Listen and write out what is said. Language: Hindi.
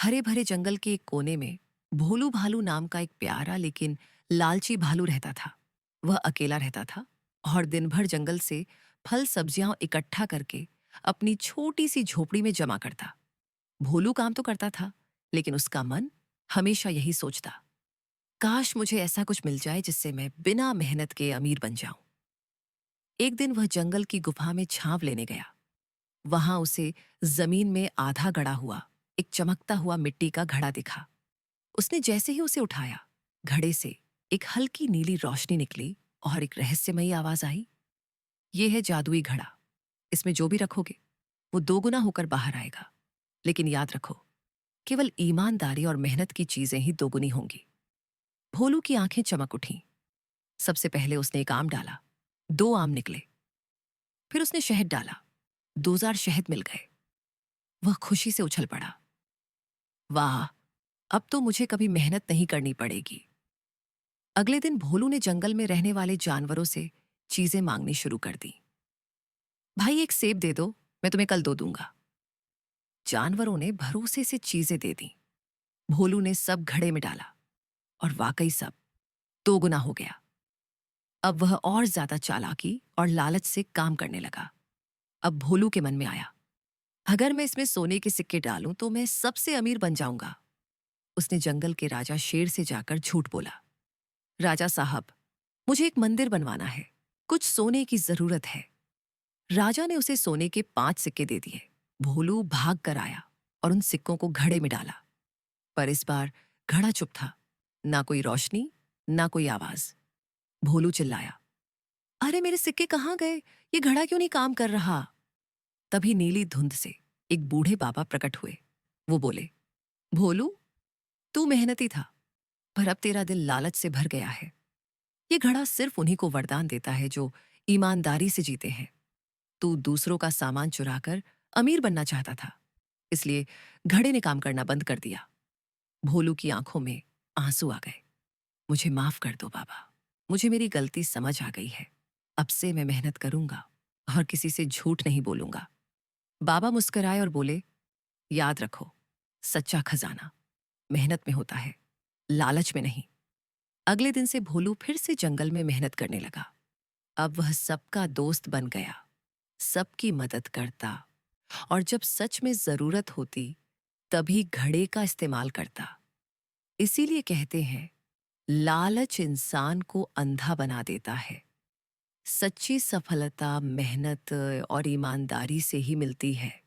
हरे भरे जंगल के एक कोने में भोलू भालू नाम का एक प्यारा लेकिन लालची भालू रहता था। वह अकेला रहता था और दिन भर जंगल से फल सब्जियां इकट्ठा करके अपनी छोटी सी झोपड़ी में जमा करता। भोलू काम तो करता था, लेकिन उसका मन हमेशा यही सोचता, काश मुझे ऐसा कुछ मिल जाए जिससे मैं बिना मेहनत के अमीर बन जाऊं। एक दिन वह जंगल की गुफा में छांव लेने गया। वहां उसे जमीन में आधा गड़ा हुआ एक चमकता हुआ मिट्टी का घड़ा दिखा। उसने जैसे ही उसे उठाया, घड़े से एक हल्की नीली रोशनी निकली और एक रहस्यमयी आवाज आई, "यह है जादुई घड़ा। इसमें जो भी रखोगे वो दोगुना होकर बाहर आएगा। लेकिन याद रखो, केवल ईमानदारी और मेहनत की चीजें ही दोगुनी होंगी।" भोलू की आंखें चमक उठीं। सबसे पहले उसने एक आम डाला, 2 आम निकले। फिर उसने शहद डाला, 2,000 शहद मिल गए। वह खुशी से उछल पड़ा, वाह, अब तो मुझे कभी मेहनत नहीं करनी पड़ेगी। अगले दिन भोलू ने जंगल में रहने वाले जानवरों से चीजें मांगनी शुरू कर दी। भाई, एक सेब दे दो, मैं तुम्हें कल दो दूंगा। जानवरों ने भरोसे से चीजें दे दी। भोलू ने सब घड़े में डाला और वाकई सब दोगुना हो गया। अब वह और ज्यादा चालाकी और लालच से काम करने लगा। अब भोलू के मन में आया, अगर मैं इसमें सोने के सिक्के डालूं तो मैं सबसे अमीर बन जाऊंगा। उसने जंगल के राजा शेर से जाकर झूठ बोला, राजा साहब, मुझे एक मंदिर बनवाना है, कुछ सोने की जरूरत है। राजा ने उसे सोने के 5 सिक्के दे दिए। भोलू भाग कर आया और उन सिक्कों को घड़े में डाला। पर इस बार घड़ा चुप था, ना कोई रोशनी, ना कोई आवाज। भोलू चिल्लाया, अरे मेरे सिक्के कहाँ गए? ये घड़ा क्यों नहीं काम कर रहा? तभी नीली धुंध से एक बूढ़े बाबा प्रकट हुए। वो बोले, भोलू, तू मेहनती था, पर अब तेरा दिल लालच से भर गया है। ये घड़ा सिर्फ उन्हीं को वरदान देता है जो ईमानदारी से जीते हैं। तू दूसरों का सामान चुराकर अमीर बनना चाहता था, इसलिए घड़े ने काम करना बंद कर दिया। भोलू की आंखों में आंसू आ गए। मुझे माफ कर दो बाबा, मुझे मेरी गलती समझ आ गई है। अब से मैं मेहनत करूंगा और किसी से झूठ नहीं बोलूंगा। बाबा मुस्कुराए और बोले, याद रखो, सच्चा खजाना मेहनत में होता है, लालच में नहीं। अगले दिन से भोलू फिर से जंगल में मेहनत करने लगा। अब वह सबका दोस्त बन गया, सबकी मदद करता और जब सच में जरूरत होती तभी घड़े का इस्तेमाल करता। इसीलिए कहते हैं, लालच इंसान को अंधा बना देता है। सच्ची सफलता मेहनत और ईमानदारी से ही मिलती है।